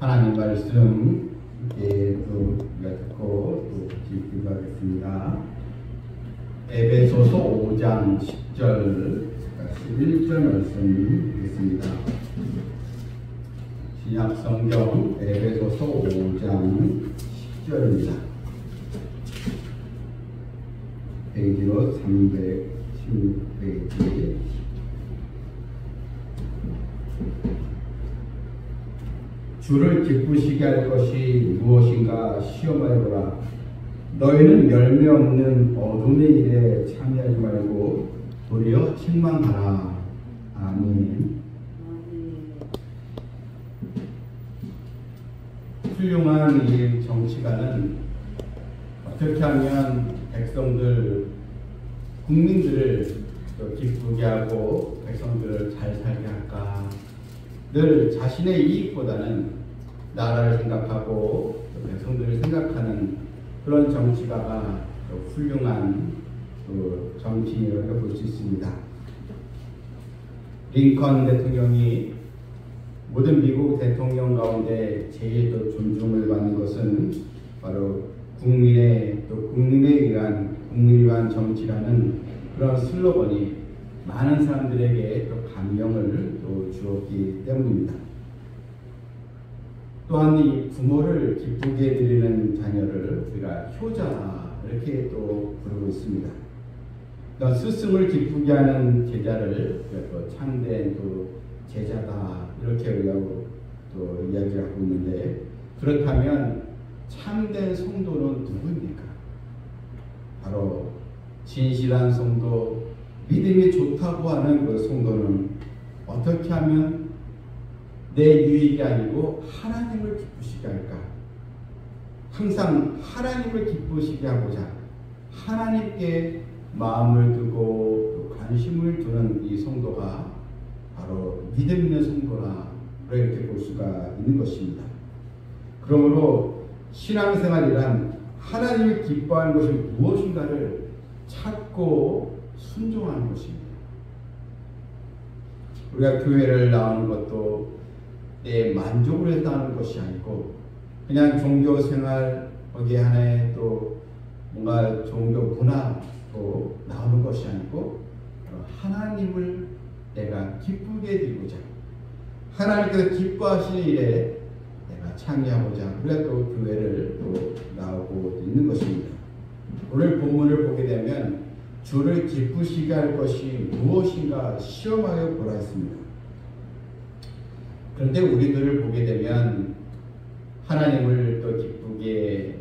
하나님 말씀 또 우리가 듣고 또 같이 기도하겠습니다. 에베소서 5장 10절 11절 말씀 읽겠습니다. 신약 성경 에베소서 5장 10절입니다. 페이지로 316페이지. 주를 기쁘시게 할 것이 무엇인가 시험하여보라. 너희는 열매 없는 어둠의 일에 참여하지 말고 도리어 책망하라. 아멘. 훌륭한 이 정치가는 어떻게 하면 백성들, 국민들을 또 기쁘게 하고 백성들을 잘 살게 할까? 늘 자신의 이익보다는 나라를 생각하고 백성들을 생각하는 그런 정치가가 훌륭한 정치인이라고 볼 수 있습니다. 링컨 대통령이 모든 미국 대통령 가운데 제일 더 존중을 받는 것은 바로 국민에 의한 정치라는 그런 슬로건이 많은 사람들에게 또 감명을 또 주었기 때문입니다. 또한 이 부모를 기쁘게 해드리는 자녀를 우리가 효자 이렇게 또 부르고 있습니다. 또 스승을 기쁘게 하는 제자를 또 참된 또 제자다 이렇게 우리가 또 이야기하고 있는데, 그렇다면 참된 성도는 누구입니까? 바로 진실한 성도, 믿음이 좋다고 하는 그 성도는 어떻게 하면 내 유익이 아니고 하나님을 기쁘시게 할까? 항상 하나님을 기쁘시게 하고자 하나님께 마음을 두고 관심을 두는 이 성도가 바로 믿음 있는 성도라 이렇게 볼 수가 있는 것입니다. 그러므로 신앙생활이란 하나님을 기뻐하는 것이 무엇인가를 찾고 순종하는 것입니다. 우리가 교회를 나오는 것도 내 만족을 해서 나오는 것이 아니고 그냥 종교생활 거기에 하나의 또 뭔가 종교 문화로 나오는 것이 아니고 하나님을 내가 기쁘게 해드리고자, 하나님께서 기뻐하시는 일에 내가 참여하고자 우리가 또 교회를 또 나오고 있는 것입니다. 오늘 본문을 보게 되면 주를 기쁘시게 할 것이 무엇인가 시험하여 보라 했습니다. 그런데 우리들을 보게 되면 하나님을 또 기쁘게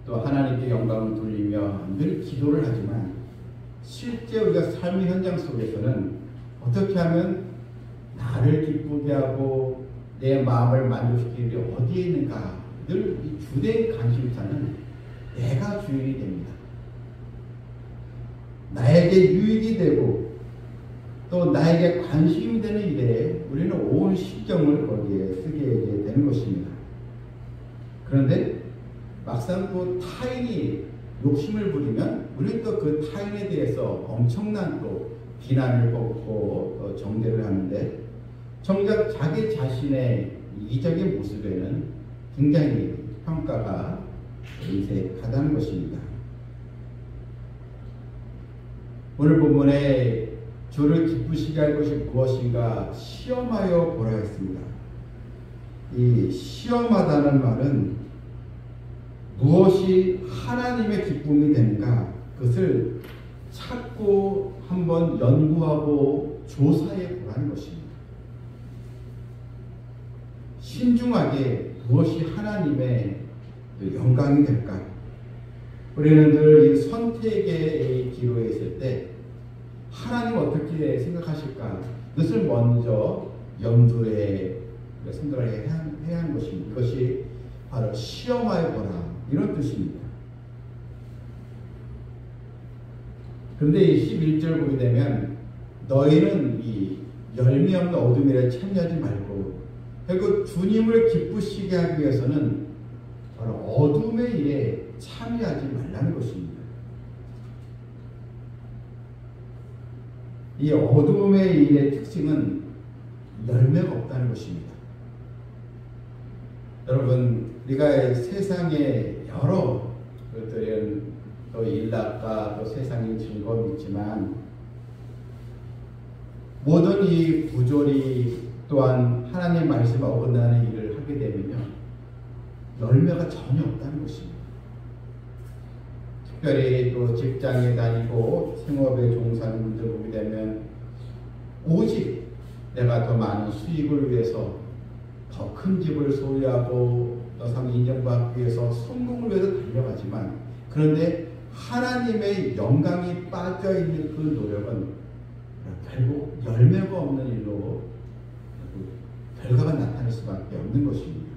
또 하나님께 영광을 돌리며 늘 기도를 하지만 실제 우리가 삶의 현장 속에서는 어떻게 하면 나를 기쁘게 하고 내 마음을 만족시키는 게 어디에 있는가, 늘 이 주된 관심사는 내가 주인이 됩니다. 나에게 유익이 되고 또 나에게 관심이 되는 일에 우리는 온 신경을 거기에 쓰게 되는 것입니다. 그런데 막상 또 타인이 욕심을 부리면 우리는 또 그 타인에 대해서 엄청난 또 비난을 받고 또 정죄를 하는데, 정작 자기 자신의 이기적인 모습에는 굉장히 평가가 인색하다는 것입니다. 오늘 본문에 주를 기쁘시게 할 것이 무엇인가 시험하여 보라 했습니다. 이 시험하다는 말은 무엇이 하나님의 기쁨이 되는가 그것을 찾고 한번 연구하고 조사해 보라는 것입니다. 신중하게 무엇이 하나님의 영광이 될까? 우리는 늘 이 선택의 기로에 있을 때 하나님 어떻게 생각하실까? 그것을 먼저 염두에 생각을 해야 하는 것입니다. 이것이 바로 시험하여 보라 이런 뜻입니다. 그런데 이 11절 보게 되면 너희는 이 열매 없는 어둠에 참여하지 말고, 결국 주님을 기쁘시게 하기 위해서는 바로 어둠의 일에 참여하지 말라는 것입니다. 이 어둠의 일의 특징은 열매가 없다는 것입니다. 여러분, 우리가 세상에 여러 것들은 또 일락과 또 세상의 즐거움이 있지만 모든 이 부조리 또한 하나님 말씀 어긋나는 일을 하게 되면요, 열매가 전혀 없다는 것입니다. 특별히 또 직장에 다니고 생업에 종사하는 분들 보게 되면 오직 내가 더 많은 수익을 위해서 더 큰 집을 소유하고 더 상 인정받기 위해서 성공을 위해서 달려가지만, 그런데 하나님의 영광이 빠져있는 그 노력은 결국 열매가 없는 일로 결과가 나타날 수밖에 없는 것입니다.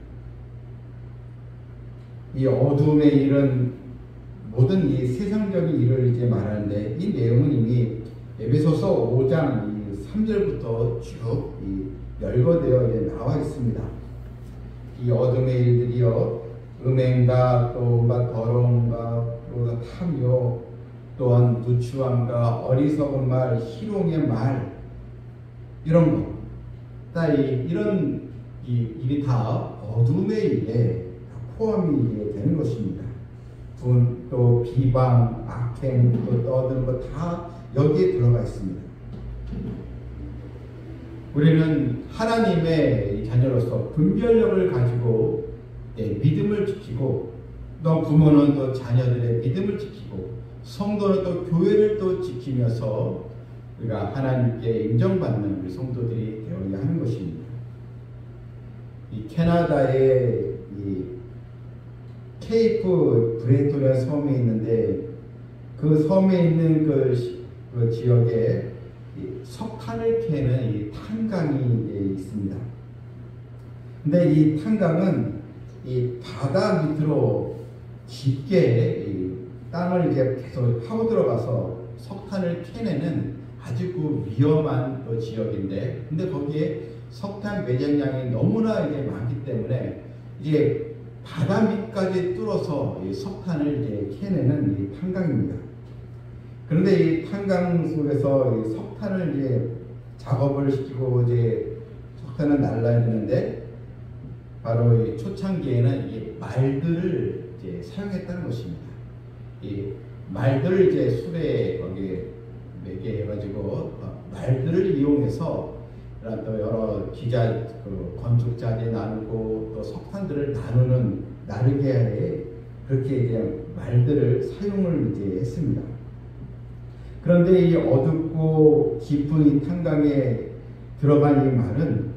이 어둠의 일은 모든 이 세상적인 일을 이제 말하는데, 이 내용은 이미 에베소서 5장 3절부터 쭉 열거되어 이제 나와 있습니다. 이 어둠의 일들이요, 음행과 또 더러움과 또 탐욕, 또한 누추함과 어리석은 말, 희롱의 말, 이런 것, 이런 일이 다 어둠의 일에 포함이 되는 것입니다. 분, 또 비방, 악행, 또 떠드는 것 다 여기에 들어가 있습니다. 우리는 하나님의 자녀로서 분별력을 가지고 믿음을 지키고, 또 부모는 또 자녀들의 믿음을 지키고, 성도는 또 교회를 또 지키면서 우리가 하나님께 인정받는 우리 성도들이 되어야 하는 것입니다. 이 캐나다의 이 케이프 브레토리아 섬에 있는데, 그 섬에 있는 그 지역에 석탄을 캐는 이 탄광이 있습니다. 근데 이 탄광은 이 바다 밑으로 깊게 이 땅을 이제 계속 파고 들어가서 석탄을 캐내는 아주 그 위험한 그 지역인데, 근데 거기에 석탄 매장량이 너무나 이제 많기 때문에 이제 바다 밑까지 뚫어서 이 석탄을 이제 캐내는 이 탄광입니다. 그런데 이 탄광 속에서 이 석탄을 이제 작업을 시키고 이제 석탄을 날라야 되는데, 바로 이 초창기에는 이 말들을 이제 사용했다는 것입니다. 이 말들을 이제 술에 거기에 매게 해가지고 말들을 이용해서 또 여러 기자, 건축자재 나누고 또 석탄들을 나누게 하에 그렇게 이제 말들을 사용을 이제 했습니다. 그런데 이 어둡고 깊은 이 탄광에 들어간 이 말은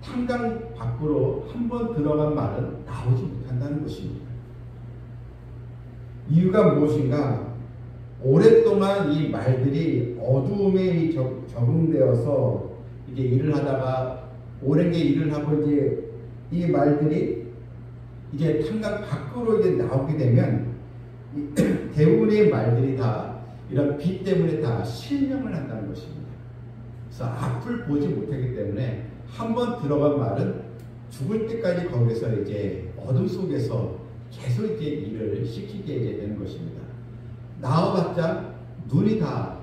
탄광 밖으로 한번 들어간 말은 나오지 못한다는 것입니다. 이유가 무엇인가? 오랫동안 이 말들이 어두움에 적응되어서 이제 일을 하다가 오랜 게 일을 하고 이제 이 말들이 이제 탄광 밖으로 이제 나오게 되면 대부분의 말들이 다 이런 빛 때문에 다 실명을 한다는 것입니다. 그래서 앞을 보지 못하기 때문에 한번 들어간 말은 죽을 때까지 거기서 이제 어둠 속에서 계속 이제 일을 시키게 이제 되는 것입니다. 나와봤자 눈이 다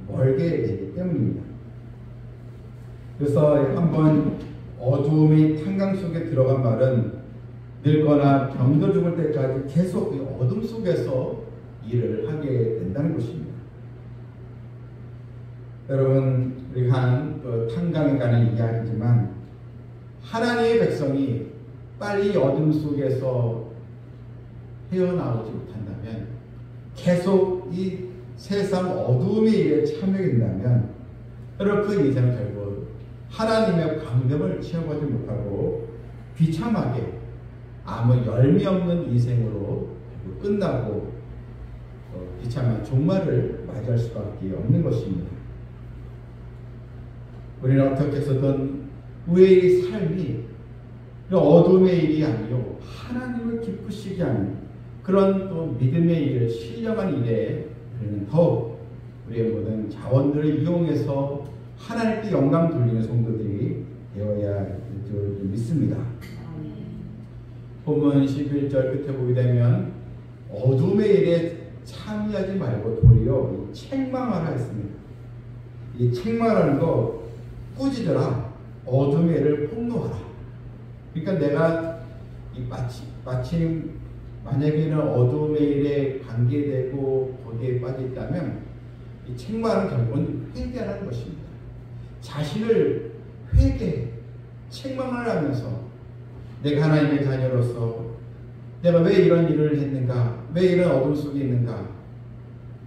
멀게 되기 때문입니다. 그래서 한번 어둠의 탄광 속에 들어간 말은 늙거나 병들어 죽을 때까지 계속 이 어둠 속에서 일을 하게 된다는 것입니다. 여러분, 우리 한 탄광에 관한 이야기지만 하나님의 백성이 빨리 어둠 속에서 헤어나오지 못한다면, 계속 이 세상 어둠의 일에 참여된다면, 여러분 그 인생은 결국 하나님의 광명을 체험하지 못하고 비참하게 아무 열매 없는 인생으로 끝나고 비참한 종말을 맞이할 수밖에 없는 것입니다. 우리는 어떻게 해서든 우리의 삶이 어둠의 일이 아니요 하나님을 기쁘시게 하는 그런 또 믿음의 일을 신령한 일에 우리는 더욱 우리의 모든 자원들을 이용해서 하나님께 영광 돌리는 성도들이 되어야 할 줄 믿습니다. 본문 11절 끝에 보게 되면 어둠의 일에 참여하지 말고 도리어 책망하라 했습니다. 이 책망하는 거 꾸짖어라. 어둠의 일을 폭로하라. 그러니까 내가 마침 만약에는 어둠의 일에 관계되고 거기에 빠져 있다면 이 책망은 결국은 회개하는 것입니다. 자신을 책망을 하면서 내가 하나님의 자녀로서 내가 왜 이런 일을 했는가, 왜 이런 어둠 속에 있는가,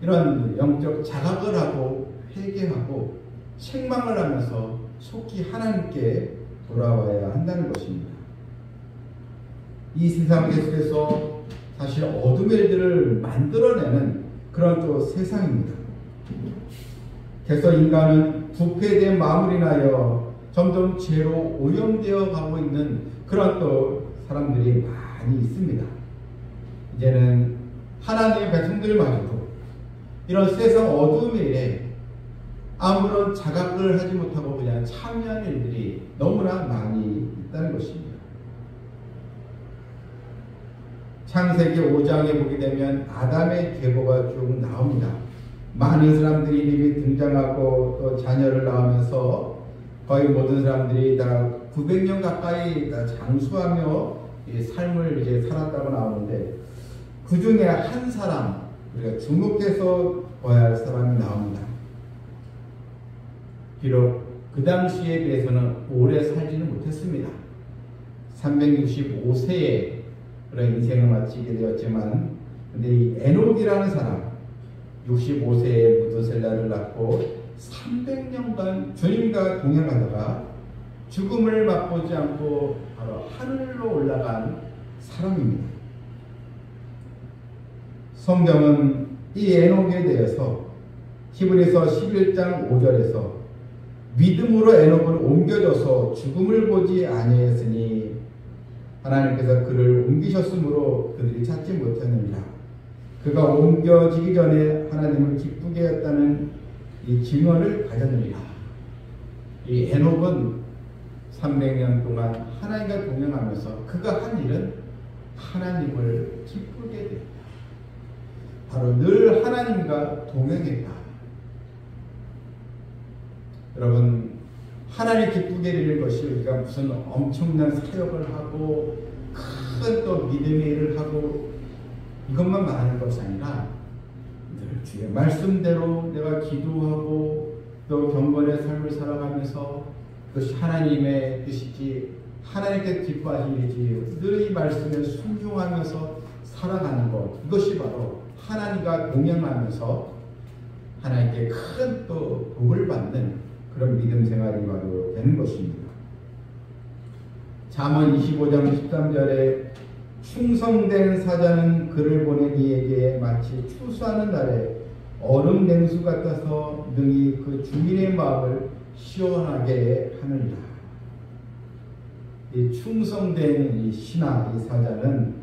이런 영적 자각을 하고 회개하고 책망을 하면서 속히 하나님께 돌아와야 한다는 것입니다. 이 세상 계속해서 사실 어둠의 일들을 만들어내는 그런 또 세상입니다. 그래서 인간은 부패된 마음을 인하여 점점 죄로 오염되어 가고 있는 그런 또 사람들이 많이 있습니다. 이제는 하나님의 백성들마저도 이런 세상 어둠의 일에 아무런 자각을 하지 못하고 그냥 참여하는 일들이 너무나 많이 있다는 것입니다. 창세기 5장에 보게 되면 아담의 계보가 쭉 나옵니다. 많은 사람들이 이미 등장하고 또 자녀를 낳으면서 거의 모든 사람들이 다 900년 가까이 다 장수하며 이 삶을 이제 살았다고 나오는데 그 중에 한 사람, 우리가 주목해서 봐야 할 사람이 나옵니다. 비록 그 당시에 비해서는 오래 살지는 못했습니다. 365세에 그런 인생을 마치게 되었지만, 근데 이 에녹이라는 사람, 65세에 무드셀라를 낳고 300년간 주님과 동행하다가 죽음을 맛보지 않고 바로 하늘로 올라간 사람입니다. 성경은 이 에녹에 대해서 히브리서 11장 5절에서 믿음으로 에녹을 옮겨져서 죽음을 보지 아니하였으니 하나님께서 그를 옮기셨으므로 그들이 찾지 못했느니라. 그가 옮겨지기 전에 하나님을 기쁘게 했다는 이 증언을 가졌느니라. 이 에녹은 300년 동안 하나님과 동행하면서 그가 한 일은 하나님을 기쁘게 했다. 바로 늘 하나님과 동행했다. 여러분, 하나님 기쁘게 드리는 것이 우리가 무슨 엄청난 사역을 하고 큰 또 믿음의 일을 하고 이것만 말하는 것이 아니라 늘 주의 말씀대로 내가 기도하고 또 경건의 삶을 살아가면서 그것이 하나님의 뜻이지 하나님께 기뻐하시는 일이지 늘 이 말씀에 순종하면서 살아가는 것, 이것이 바로 하나님과 동행하면서 하나님께 큰 또 복을 받는 그런 믿음 생활이 바로 되는 것입니다. 잠언 25장 13절에 충성된 사자는 그를 보낸 이에게 마치 추수하는 날에 얼음 냉수 같아서 능히 그 주민의 마음을 시원하게 하느니라. 이 충성된 이 신하, 이 사자는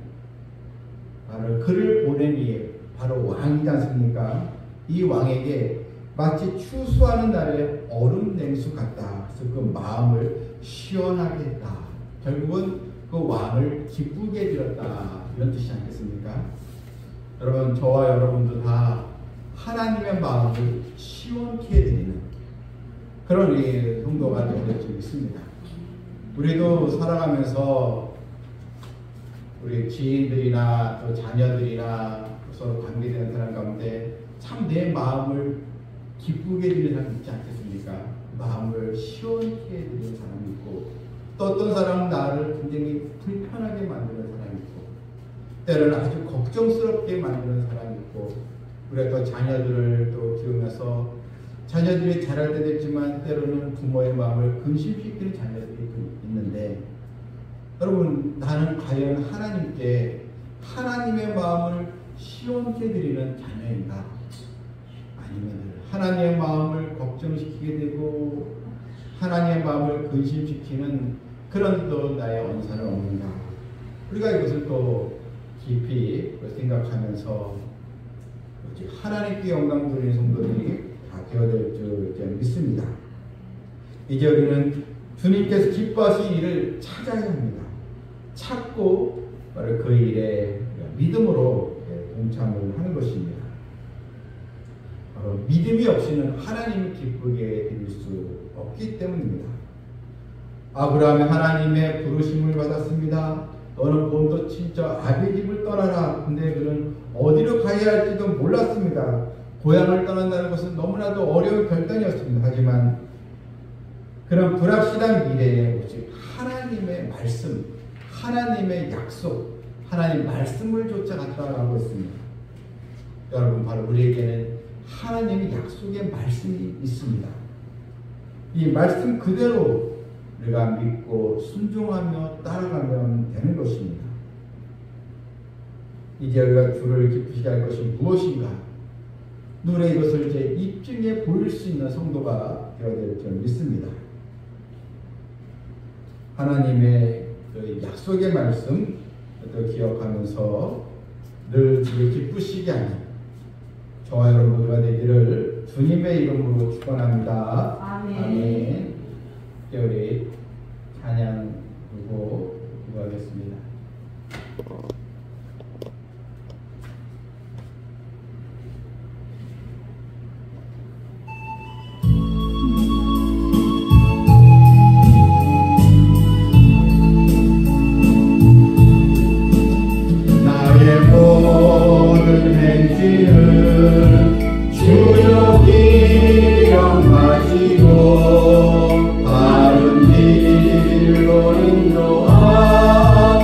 바로 그를 보낸 이 바로 왕이지 않습니까? 이 왕에게 마치 추수하는 날에 얼음 냉수 같다. 그래서 그 마음을 시원하게 했다. 결국은 그 왕을 기쁘게 해드렸다. 이런 뜻이 아니겠습니까? 여러분, 저와 여러분도 다 하나님의 마음을 시원케 해드리는 그런 우리 성도가 되어 있습니다. 우리도 살아가면서 우리 지인들이나 또 자녀들이나 서로 관계되는 사람 가운데 참 내 마음을 기쁘게 해드리는 사람이 있지 않겠습니까? 마음을 시원케 해드리는 사람이 있고 또 어떤 사람은 나를 굉장히 불편하게 만드는 사람이 있고 때로는 아주 걱정스럽게 만드는 사람이 있고 우리가 또 자녀들을 또 키우면서 자녀들이 자랄 때도 있지만 때로는 부모의 마음을 근심시키는 자녀들이 있는데 여러분, 나는 과연 하나님께 하나님의 마음을 시원케 드리는 자녀인가? 아니면 하나님의 마음을 걱정시키게 되고 하나님의 마음을 근심시키는 그런 또 나의 언사를 얻는가? 우리가 이것을 또 깊이 생각하면서 하나님께 영광 돌리는 성도들이 다 되어야 될 줄 믿습니다. 이제 우리는 주님께서 기뻐하신 일을 찾아야 합니다. 찾고 바로 그 일에 믿음으로 동참을 하는 것입니다. 바로 믿음이 없이는 하나님을 기쁘게 드릴 수 없기 때문입니다. 아브라함이 하나님의 부르심을 받았습니다. 너는 본토 친척 아비 집을 떠나라. 근데 그는 어디로 가야 할지도 몰랐습니다. 고향을 떠난다는 것은 너무나도 어려운 결단이었습니다. 하지만 그런 불확실한 미래에 오직 하나님의 말씀, 하나님의 약속, 하나님 말씀을 쫓아갔다라고 했습니다. 여러분, 바로 우리에게는 하나님의 약속의 말씀이 있습니다. 이 말씀 그대로 우리가 믿고 순종하며 따라가면 되는 것입니다. 이제 우리가 주를 기쁘시게 할 것이 무엇인가? 눈에 이것을 이제 입증해 보일 수 있는 성도가 되어야 될 줄 믿습니다. 하나님의 그 약속의 말씀 기억하면서 늘 주를 기쁘시게 하는 저와 여러분 모두가 되기를 주님의 이름으로 축원합니다. 아멘. 우리 찬양 부르고 기도하겠습니다. 바른 길로 인도하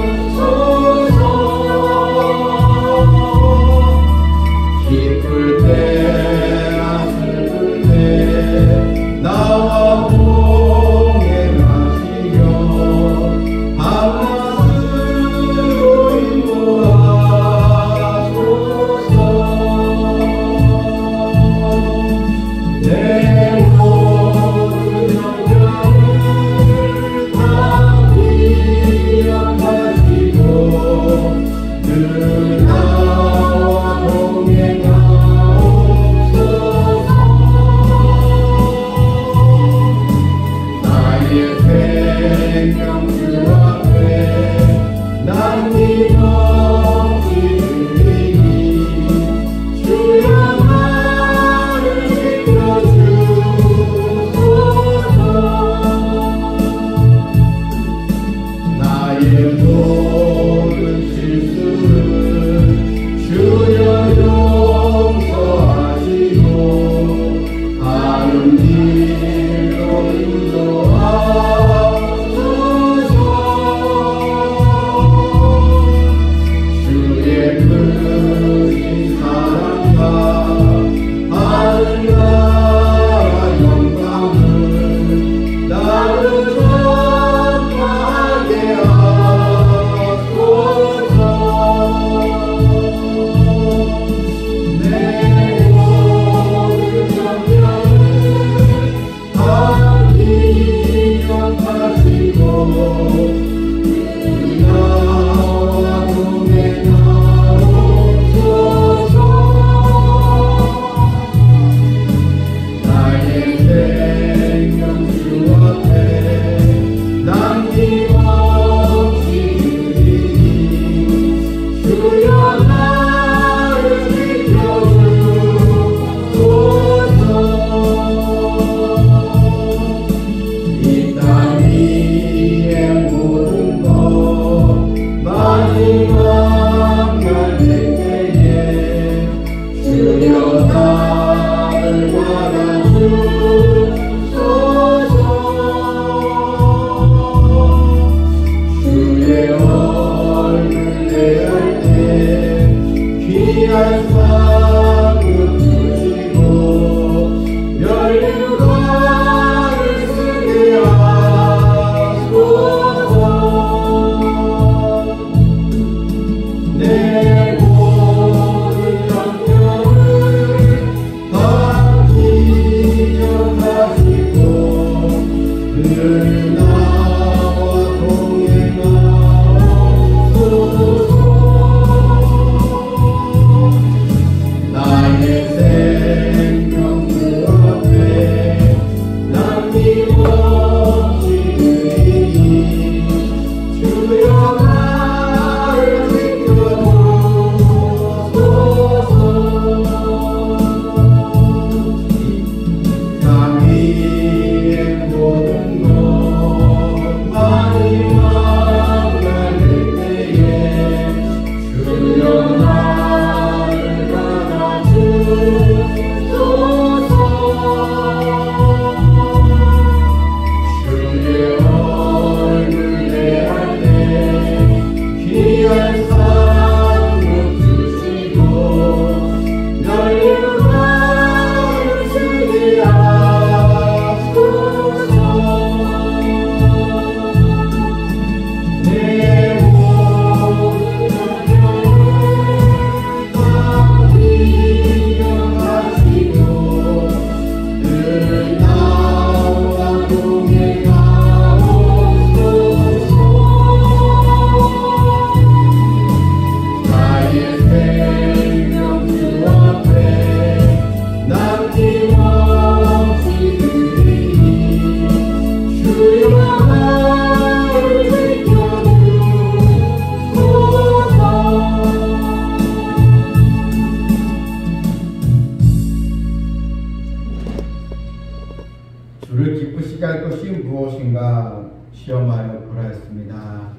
주를 기쁘시게 할 것이 무엇인가 시험하여 보라 했습니다.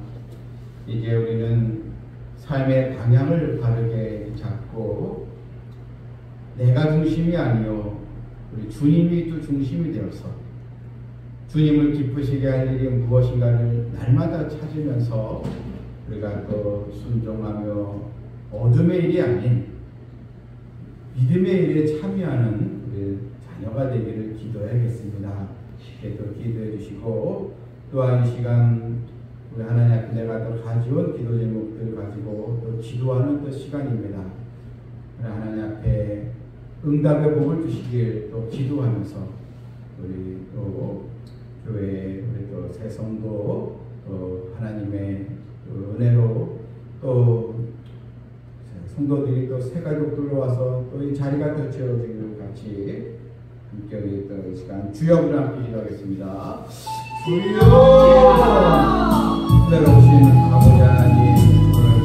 이제 우리는 삶의 방향을 바르게 잡고 내가 중심이 아니요 우리 주님이 또 중심이 되어서 주님을 기쁘시게 할 일이 무엇인가를 날마다 찾으면서 우리가 또 순종하며 어둠의 일이 아닌 믿음의 일에 참여하는 우리 자녀가 되기를 기도해야겠습니다. 쉽게 또 기도해 주시고 또한 이 시간 우리 하나님 앞에 내가 또 가져온 기도 제목들을 가지고 또 기도하는 또 시간입니다. 우리 하나님 앞에 응답의 복을 주시길 또 기도하면서 우리 또 교회 우리 또 새 성도 또 하나님의 또 은혜로 또 성도들이 또 새 가족들로 와서 또 이 자리가 또 채워지기를 같이 함께 우리 또 이 시간 주여 함께 기도하겠습니다. 주여 내려오신 아버지 하나님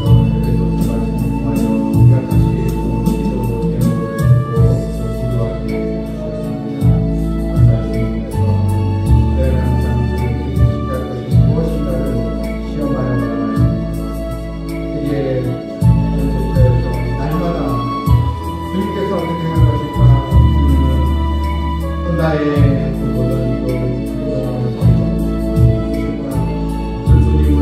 오늘도 예배도 수고하시고 통하여 우리가 다시 또 기도 제목을 듣고 기도하게 되셨습니다. 감사 주님께서 때는 항상 주를 기쁘시게 할 것이 무엇인가를 시험하여 나가십니다. 이제 전도서에서 날마다 주님께서 어떻게 생각하실까 주님은 또 나의 그보다는 또 주님을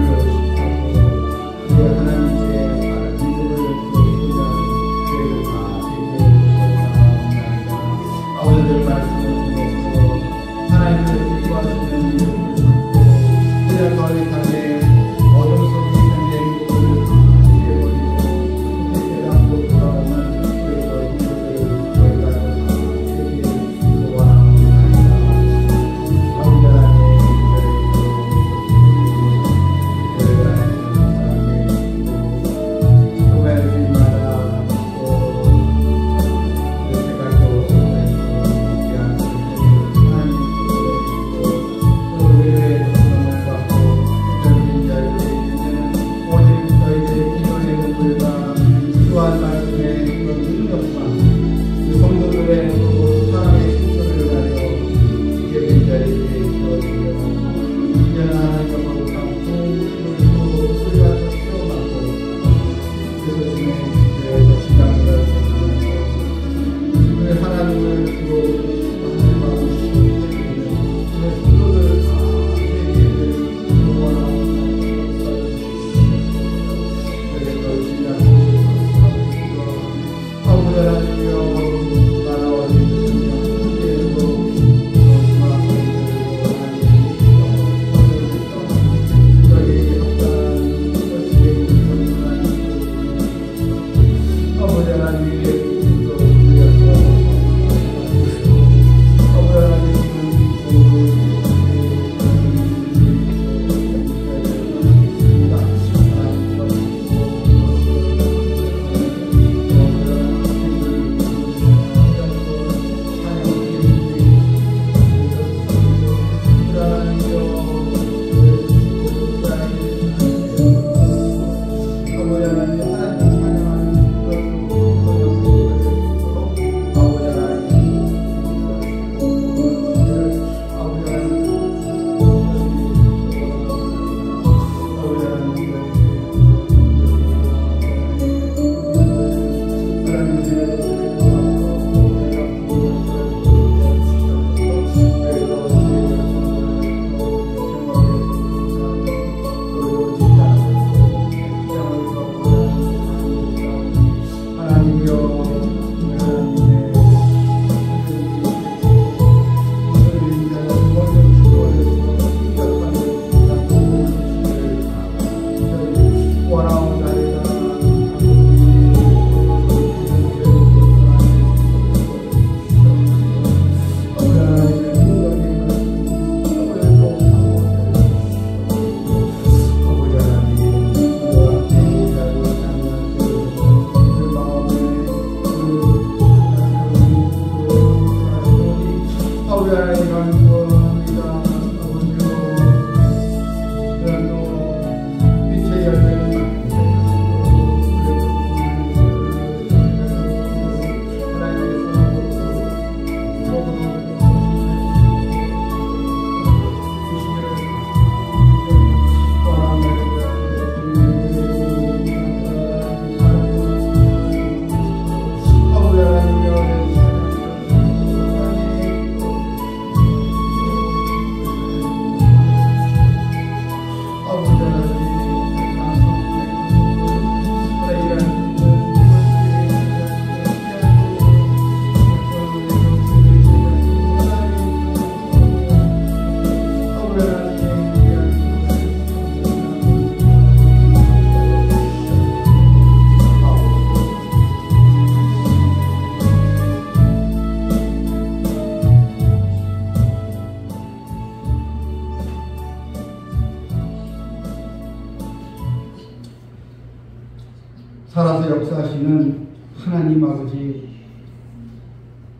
살아서 역사하시는 하나님 아버지,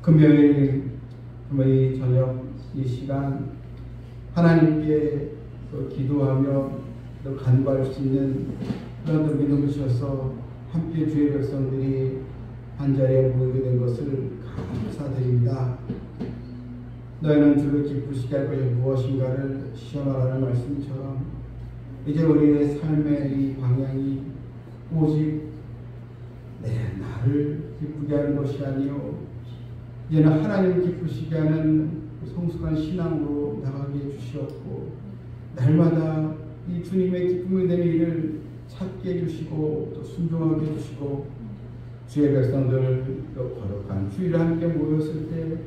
금요일 저녁 이 시간 하나님께 기도하며 또 간구할 수 있는 그런 들 믿음을 주셔서 함께 주의 백성들이 한자리에 모이게 된 것을 감사드립니다. 너희는 주를 기쁘시게 할 것이 무엇인가를 시험하라는 말씀처럼 이제 우리의 삶의 이 방향이 오직 나를 기쁘게 하는 것이 아니요 이제는 하나님을 기쁘시게 하는 성숙한 신앙으로 나가게 해주시옵고 날마다 이 주님의 기쁨이 되는 일을 찾게 해주시고 또 순종하게 해주시고 주의 백성들 또 거룩한 주일에 함께 모였을 때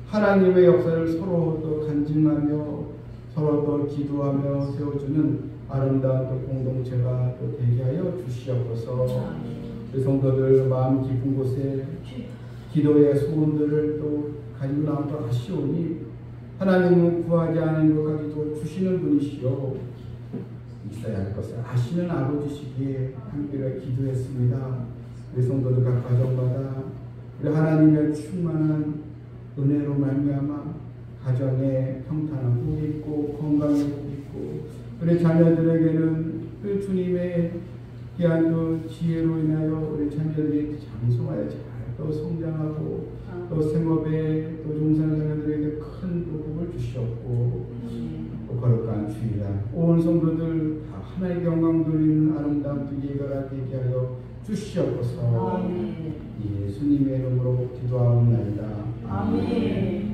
하나님의 역사를 서로 또 간증하며 서로 또 기도하며 세워주는 아름다운 또 공동체가 또 되게 하여 주시옵소서. 우리 성도들 마음 깊은 곳에 기도의 소원들을 또 가지고 나오도록 하시오니 하나님은 구하지 않은 것까지도 주시는 분이시오. 있어야 할 것을 아시는 아버지시기에 함께 기도했습니다. 우리 성도들 각 가정마다 우리 하나님의 충만한 은혜로 말미암아 가정에 평탄한 복이 있고 건강의 복이 있고 우리 자녀들에게는 그 주님의 귀한 그 지혜로 인하여 우리 자녀들이 장성하여 잘 또 성장하고 또 생업에 또 종사하는 자녀들에게 큰 복을 주시옵고 또 거룩한 주일날 온 성도들 다 하나님의 영광 돌리는 아름다운 그 예배가 되게 하여 주시옵소서. 예수님의 이름으로 기도하옵나이다. 아멘.